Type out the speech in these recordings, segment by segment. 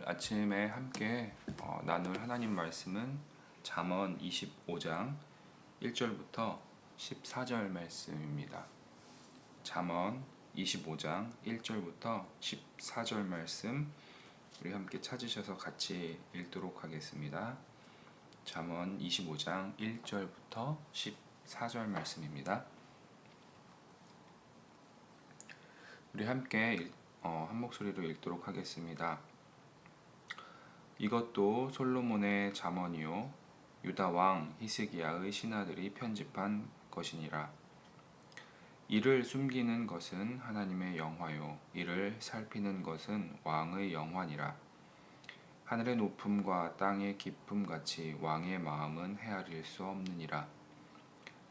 오늘 아침에 함께 나눌 하나님 말씀은 잠언 25장 1절부터 14절 말씀입니다. 잠언 25장 1절부터 14절 말씀 우리 함께 찾으셔서 같이 읽도록 하겠습니다. 잠언 25장 1절부터 14절 말씀입니다. 우리 함께 한 목소리로 읽도록 하겠습니다. 이것도 솔로몬의 잠언이요 유다 왕 히스기야의 신하들이 편집한 것이니라. 이를 숨기는 것은 하나님의 영화요 이를 살피는 것은 왕의 영화니라. 하늘의 높음과 땅의 깊음 같이 왕의 마음은 헤아릴 수 없느니라.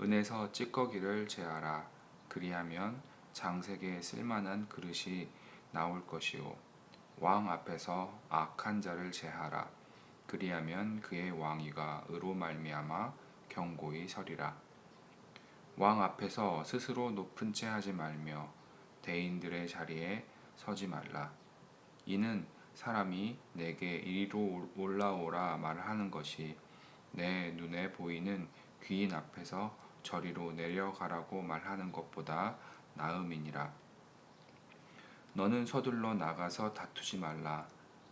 은에서 찌꺼기를 제하라. 그리하면 장색에 쓸만한 그릇이 나올 것이요 왕 앞에서 악한 자를 제하라. 그리하면 그의 왕위가 의로 말미암아 견고히 서리라. 왕 앞에서 스스로 높은 채 하지 말며 대인들의 자리에 서지 말라. 이는 사람이 내게 이리로 올라오라 말하는 것이 내 눈에 보이는 귀인 앞에서 저리로 내려가라고 말하는 것보다 나음이니라. 너는 서둘러 나가서 다투지 말라.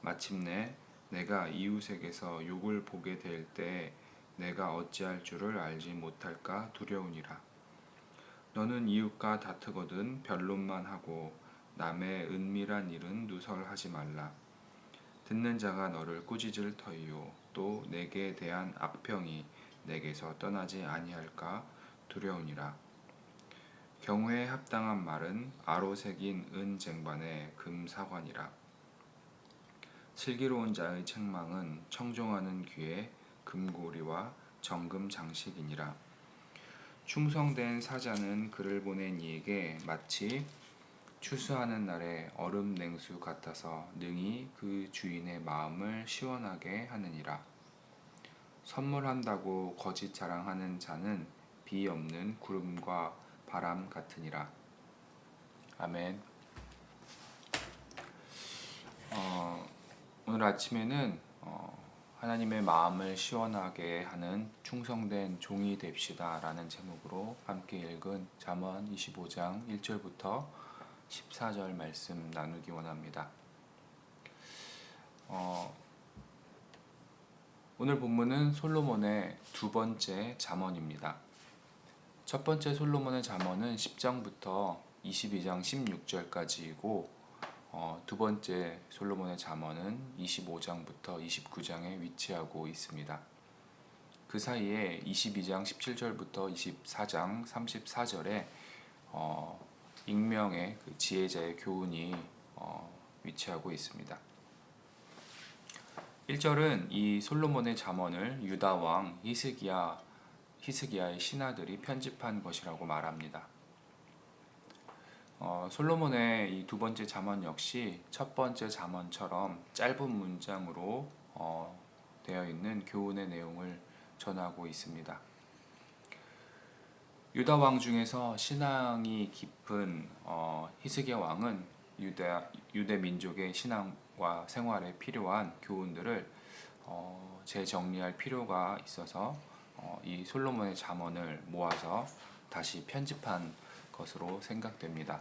마침내 내가 이웃에게서 욕을 보게 될 때 내가 어찌할 줄을 알지 못할까 두려우니라. 너는 이웃과 다투거든 변론만 하고 남의 은밀한 일은 누설하지 말라. 듣는 자가 너를 꾸짖을 터이요 또 내게 대한 악평이 내게서 떠나지 아니할까 두려우니라. 경우에 합당한 말은 아로 새긴 은 쟁반의 금 사관이라. 슬기로운 자의 책망은 청종하는 귀에 금고리와 정금 장식이니라. 충성된 사자는 그를 보낸 이에게 마치 추수하는 날의 얼음 냉수 같아서 능히 그 주인의 마음을 시원하게 하느니라. 선물한다고 거짓 자랑하는 자는 비 없는 구름과 바람 같으니라. 아멘. 오늘 아침에는 하나님의 마음을 시원하게 하는 충성된 종이 됩시다 라는 제목으로 함께 읽은 잠언 25장 1절부터 14절 말씀 나누기 원합니다. 오늘 본문은 솔로몬의 두 번째 잠언입니다. 첫 번째 솔로몬의 잠언은 10장부터 22장 16절까지이고 두 번째 솔로몬의 잠언은 25장부터 29장에 위치하고 있습니다. 그 사이에 22장 17절부터 24장 34절에 익명의 그 지혜자의 교훈이 위치하고 있습니다. 1절은 이 솔로몬의 잠언을 유다 왕 히스기야의 신하들이 편집한 것이라고 말합니다. 솔로몬의 이 두 번째 잠언 역시 첫 번째 잠언처럼 짧은 문장으로 되어 있는 교훈의 내용을 전하고 있습니다. 유다 왕 중에서 신앙이 깊은 히스기야 왕은 유대 민족의 신앙과 생활에 필요한 교훈들을 재정리할 필요가 있어서 이 솔로몬의 잠언을 모아서 다시 편집한 것으로 생각됩니다.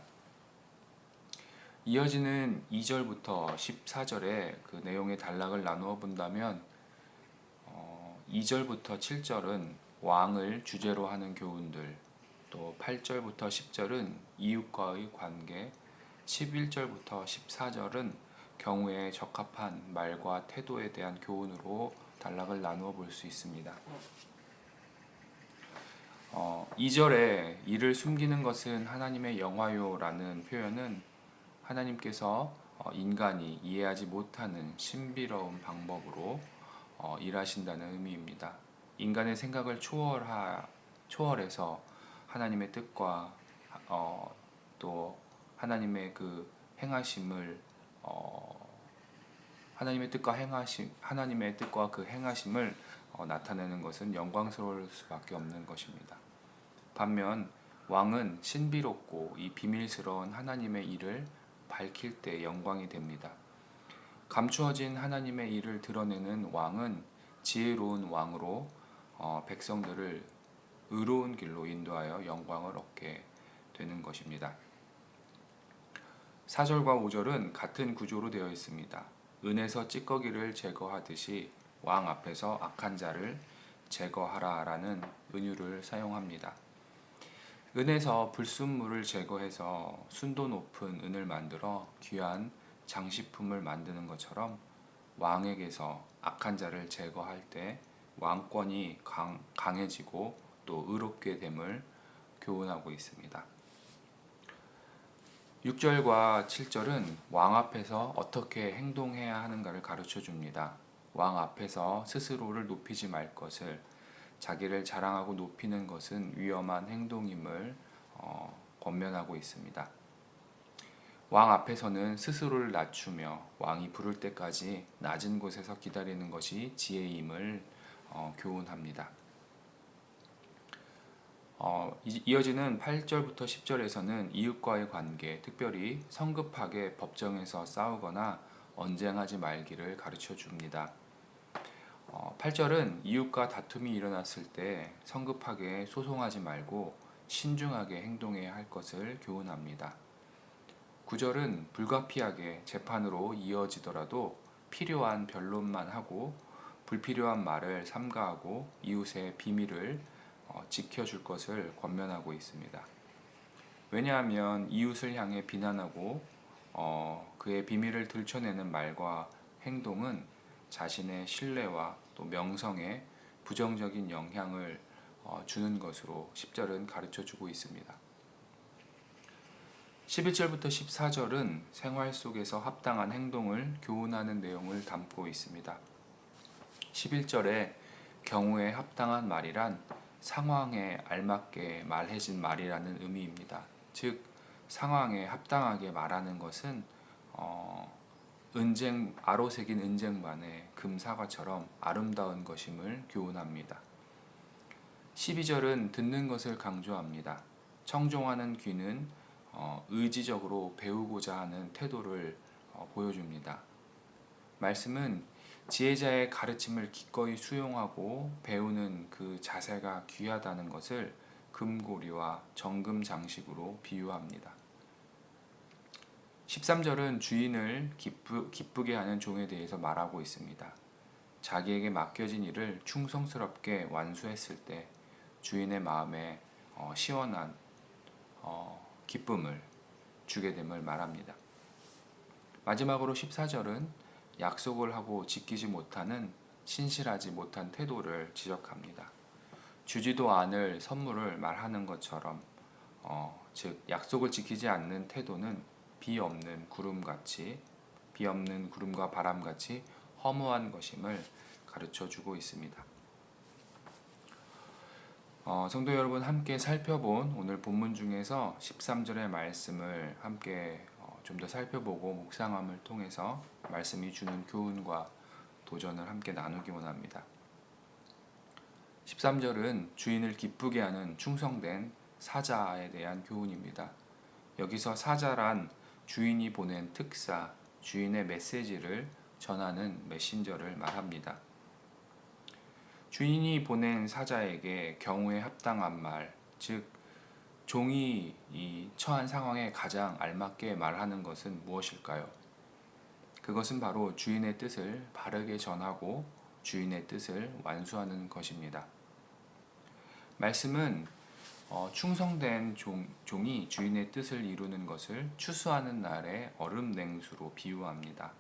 이어지는 2절부터 14절의 그 내용의 단락을 나누어 본다면 2절부터 7절은 왕을 주제로 하는 교훈들, 또 8절부터 10절은 이웃과의 관계, 11절부터 14절은 경우에 적합한 말과 태도에 대한 교훈으로 단락을 나누어 볼 수 있습니다. 2절에 이를 숨기는 것은 하나님의 영화요 라는 표현은 하나님께서 인간이 이해하지 못하는 신비로운 방법으로 일하신다는 의미입니다. 인간의 생각을 초월해서 하나님의 뜻과 또 하나님의 그 행하심을 하나님의 뜻과 그 행하심을 나타내는 것은 영광스러울 수밖에 없는 것입니다. 반면 왕은 신비롭고 이 비밀스러운 하나님의 일을 밝힐 때 영광이 됩니다. 감추어진 하나님의 일을 드러내는 왕은 지혜로운 왕으로 백성들을 의로운 길로 인도하여 영광을 얻게 되는 것입니다. 4절과 5절은 같은 구조로 되어 있습니다. 은에서 찌꺼기를 제거하듯이 왕 앞에서 악한 자를 제거하라라는 은유를 사용합니다. 은에서 불순물을 제거해서 순도 높은 은을 만들어 귀한 장식품을 만드는 것처럼 왕에게서 악한 자를 제거할 때 왕권이 강해지고 또 의롭게 됨을 교훈하고 있습니다. 6절과 7절은 왕 앞에서 어떻게 행동해야 하는가를 가르쳐 줍니다. 왕 앞에서 스스로를 높이지 말 것을, 자기를 자랑하고 높이는 것은 위험한 행동임을 권면하고 있습니다. 왕 앞에서는 스스로를 낮추며 왕이 부를 때까지 낮은 곳에서 기다리는 것이 지혜임을 교훈합니다. 이어지는 8절부터 10절에서는 이웃과의 관계, 특별히 성급하게 법정에서 싸우거나 언쟁하지 말기를 가르쳐 줍니다. 8절은 이웃과 다툼이 일어났을 때 성급하게 소송하지 말고 신중하게 행동해야 할 것을 교훈합니다. 9절은 불가피하게 재판으로 이어지더라도 필요한 변론만 하고 불필요한 말을 삼가하고 이웃의 비밀을 지켜줄 것을 권면하고 있습니다. 왜냐하면 이웃을 향해 비난하고 그의 비밀을 들춰내는 말과 행동은 자신의 신뢰와 또 명성에 부정적인 영향을 주는 것으로 10절은 가르쳐주고 있습니다. 11절부터 14절은 생활 속에서 합당한 행동을 교훈하는 내용을 담고 있습니다. 11절에 경우에 합당한 말이란 상황에 알맞게 말해진 말이라는 의미입니다. 즉 상황에 합당하게 말하는 것은 아로새긴 은쟁반의 금사과처럼 아름다운 것임을 교훈합니다. 12절은 듣는 것을 강조합니다. 청종하는 귀는 의지적으로 배우고자 하는 태도를 보여줍니다. 말씀은 지혜자의 가르침을 기꺼이 수용하고 배우는 그 자세가 귀하다는 것을 금고리와 정금 장식으로 비유합니다. 13절은 주인을 기쁘게 하는 종에 대해서 말하고 있습니다. 자기에게 맡겨진 일을 충성스럽게 완수했을 때 주인의 마음에 시원한 기쁨을 주게 됨을 말합니다. 마지막으로 14절은 약속을 하고 지키지 못하는 신실하지 못한 태도를 지적합니다. 주지도 않을 선물을 말하는 것처럼 즉 약속을 지키지 않는 태도는 비 없는 구름과 바람같이 허무한 것임을 가르쳐주고 있습니다. 성도 여러분, 함께 살펴본 오늘 본문 중에서 13절의 말씀을 함께 좀 더 살펴보고 묵상함을 통해서 말씀이 주는 교훈과 도전을 함께 나누기 원합니다. 13절은 주인을 기쁘게 하는 충성된 사자에 대한 교훈입니다. 여기서 사자란 주인이 보낸 특사, 주인의 메시지를 전하는 메신저를 말합니다. 주인이 보낸 사자에게 경우에 합당한 말, 즉 종이 이 처한 상황에 가장 알맞게 말하는 것은 무엇일까요? 그것은 바로 주인의 뜻을 바르게 전하고 주인의 뜻을 완수하는 것입니다. 말씀은 충성된 종이 주인의 뜻을 이루는 것을 추수하는 날의 얼음 냉수로 비유합니다.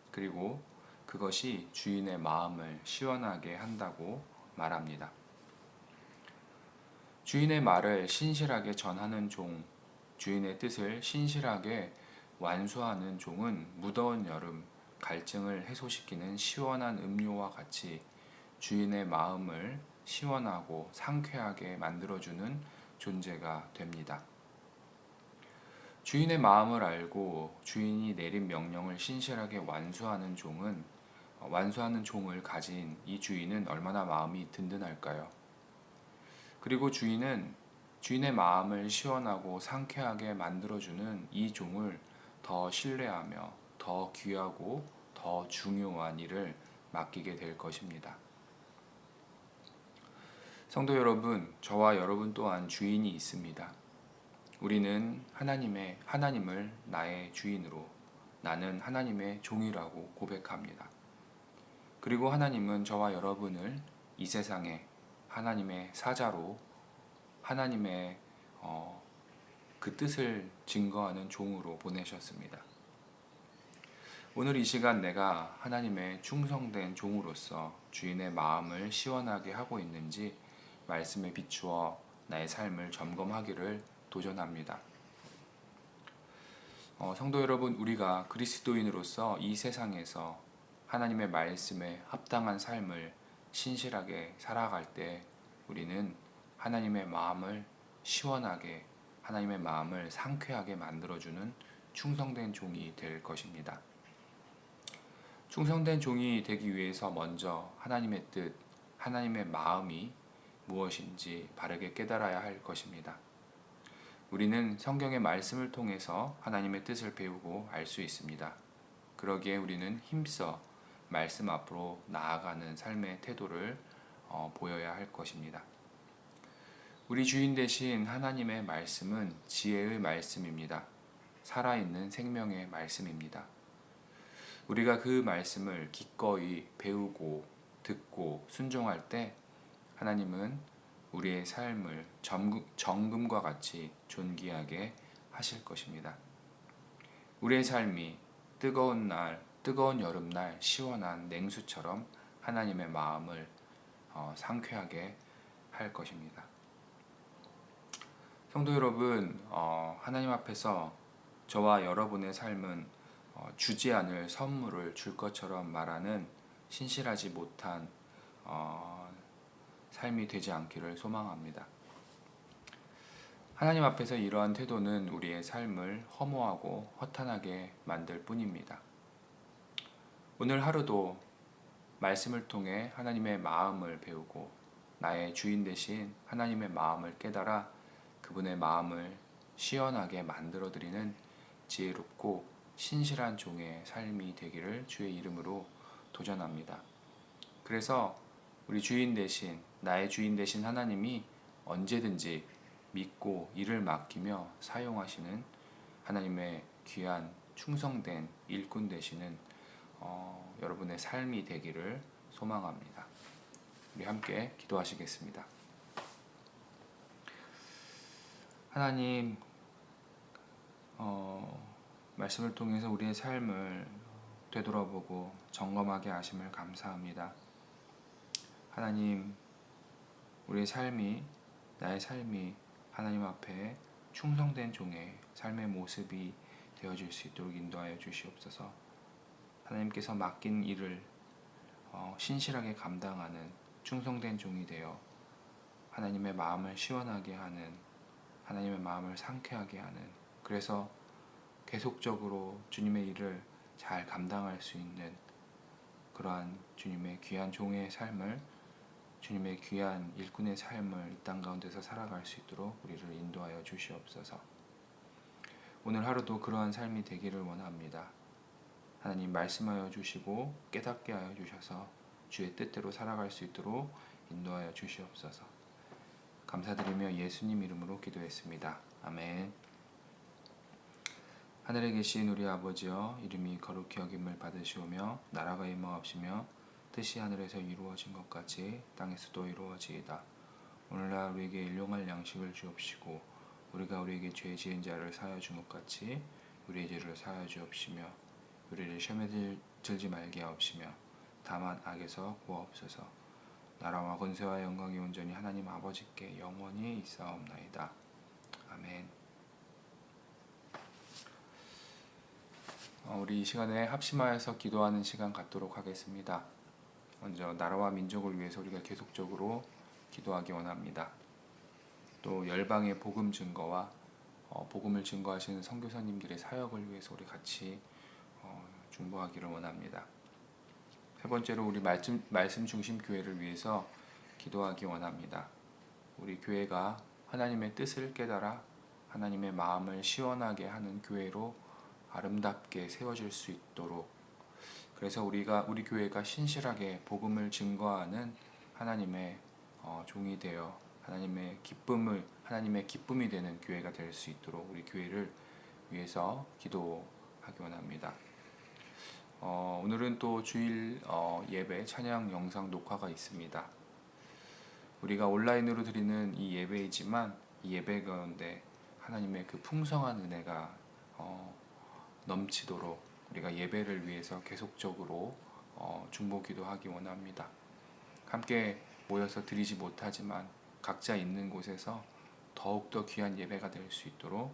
그리고 그것이 주인의 마음을 시원하게 한다고 말합니다. 주인의 말을 신실하게 전하는 종, 주인의 뜻을 신실하게 완수하는 종은 무더운 여름 갈증을 해소시키는 시원한 음료와 같이 주인의 마음을 시원하고 상쾌하게 만들어주는 존재가 됩니다. 주인의 마음을 알고 주인이 내린 명령을 신실하게 완수하는 종을 가진 이 주인은 얼마나 마음이 든든할까요? 그리고 주인은 주인의 마음을 시원하고 상쾌하게 만들어주는 이 종을 더 신뢰하며 더 귀하고 더 더 중요한 일을 맡기게 될 것입니다. 성도 여러분, 저와 여러분 또한 주인이 있습니다. 우리는 하나님을 나의 주인으로, 나는 하나님의 종이라고 고백합니다. 그리고 하나님은 저와 여러분을 이 세상에 하나님의 사자로, 하나님의 그 뜻을 증거하는 종으로 보내셨습니다. 오늘 이 시간 내가 하나님의 충성된 종으로서 주인의 마음을 시원하게 하고 있는지 말씀에 비추어 나의 삶을 점검하기를 도전합니다. 성도 여러분, 우리가 그리스도인으로서 이 세상에서 하나님의 말씀에 합당한 삶을 신실하게 살아갈 때 우리는 하나님의 마음을 시원하게, 하나님의 마음을 상쾌하게 만들어주는 충성된 종이 될 것입니다. 충성된 종이 되기 위해서 먼저 하나님의 뜻, 하나님의 마음이 무엇인지 바르게 깨달아야 할 것입니다. 우리는 성경의 말씀을 통해서 하나님의 뜻을 배우고 알 수 있습니다. 그러기에 우리는 힘써 말씀 앞으로 나아가는 삶의 태도를 보여야 할 것입니다. 우리 주인 되신 하나님의 말씀은 지혜의 말씀입니다. 살아있는 생명의 말씀입니다. 우리가 그 말씀을 기꺼이 배우고 듣고 순종할 때 하나님은 우리의 삶을 정금과 같이 존귀하게 하실 것입니다. 우리의 삶이 뜨거운 여름날 시원한 냉수처럼 하나님의 마음을 상쾌하게 할 것입니다. 성도 여러분, 하나님 앞에서 저와 여러분의 삶은 주지 않을 선물을 줄 것처럼 말하는 신실하지 못한 삶이 되지 않기를 소망합니다. 하나님 앞에서 이러한 태도는 우리의 삶을 허무하고 허탄하게 만들 뿐입니다. 오늘 하루도 말씀을 통해 하나님의 마음을 배우고 나의 주인 되신 하나님의 마음을 깨달아 그분의 마음을 시원하게 만들어드리는 지혜롭고 신실한 종의 삶이 되기를 주의 이름으로 도전합니다. 그래서 우리 주인 되신, 나의 주인 되신 하나님이 언제든지 믿고 일을 맡기며 사용하시는 하나님의 귀한 충성된 일꾼 되시는 여러분의 삶이 되기를 소망합니다. 우리 함께 기도하시겠습니다. 하나님, 말씀을 통해서 우리의 삶을 되돌아보고 점검하게 하심을 감사합니다. 하나님, 우리의 삶이, 나의 삶이 하나님 앞에 충성된 종의 삶의 모습이 되어질 수 있도록 인도하여 주시옵소서. 하나님께서 맡긴 일을 신실하게 감당하는 충성된 종이 되어 하나님의 마음을 시원하게 하는, 하나님의 마음을 상쾌하게 하는, 그래서 계속적으로 주님의 일을 잘 감당할 수 있는 그러한 주님의 귀한 종의 삶을, 주님의 귀한 일꾼의 삶을 이 땅 가운데서 살아갈 수 있도록 우리를 인도하여 주시옵소서. 오늘 하루도 그러한 삶이 되기를 원합니다. 하나님, 말씀하여 주시고 깨닫게 하여 주셔서 주의 뜻대로 살아갈 수 있도록 인도하여 주시옵소서. 감사드리며 예수님 이름으로 기도했습니다. 아멘. 하늘에 계신 우리 아버지여, 이름이 거룩히 여김을 받으시오며 나라가 임하옵시며 뜻이 하늘에서 이루어진 것 같이 땅에서도 이루어지이다. 오늘날 우리에게 일용할 양식을 주옵시고 우리가 우리에게 죄 지은 자를 사하여 준 것 같이 우리의 죄를 사하여 주옵시며 우리를 시험에 들지 말게 하옵시며 다만 악에서 구하옵소서. 나라와 권세와 영광이 온전히 하나님 아버지께 영원히 있사옵나이다. 아멘. 우리 이 시간에 합심하여서 기도하는 시간 갖도록 하겠습니다. 먼저 나라와 민족을 위해서 우리가 계속적으로 기도하기 원합니다. 또 열방의 복음 증거와 복음을 증거하시는 선교사님들의 사역을 위해서 우리 같이 중보하기를 원합니다. 세 번째로 우리 말씀 중심 교회를 위해서 기도하기 원합니다. 우리 교회가 하나님의 뜻을 깨달아 하나님의 마음을 시원하게 하는 교회로 아름답게 세워질 수 있도록 그래서 우리 교회가 신실하게 복음을 증거하는 하나님의 종이 되어 하나님의 기쁨이 되는 교회가 될 수 있도록 우리 교회를 위해서 기도하기 원합니다. 오늘은 또 주일 예배 찬양 영상 녹화가 있습니다. 우리가 온라인으로 드리는 이 예배이지만 이 예배 가운데 하나님의 그 풍성한 은혜가 넘치도록 우리가 예배를 위해서 계속적으로 중보 기도하기 원합니다. 함께 모여서 드리지 못하지만 각자 있는 곳에서 더욱더 귀한 예배가 될 수 있도록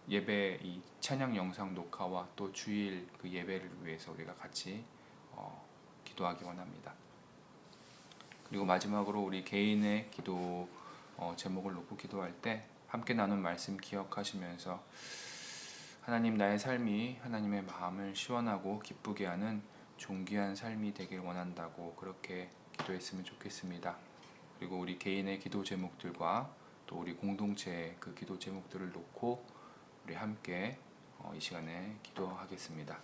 예배 이 찬양 영상 녹화와 또 주일 그 예배를 위해서 우리가 같이 기도하기 원합니다. 그리고 마지막으로 우리 개인의 기도 제목을 놓고 기도할 때 함께 나눈 말씀 기억하시면서 하나님, 나의 삶이 하나님의 마음을 시원하고 기쁘게 하는 존귀한 삶이 되길 원한다고 그렇게 기도했으면 좋겠습니다. 그리고 우리 개인의 기도 제목들과 또 우리 공동체의 그 기도 제목들을 놓고 우리 함께 이 시간에 기도하겠습니다.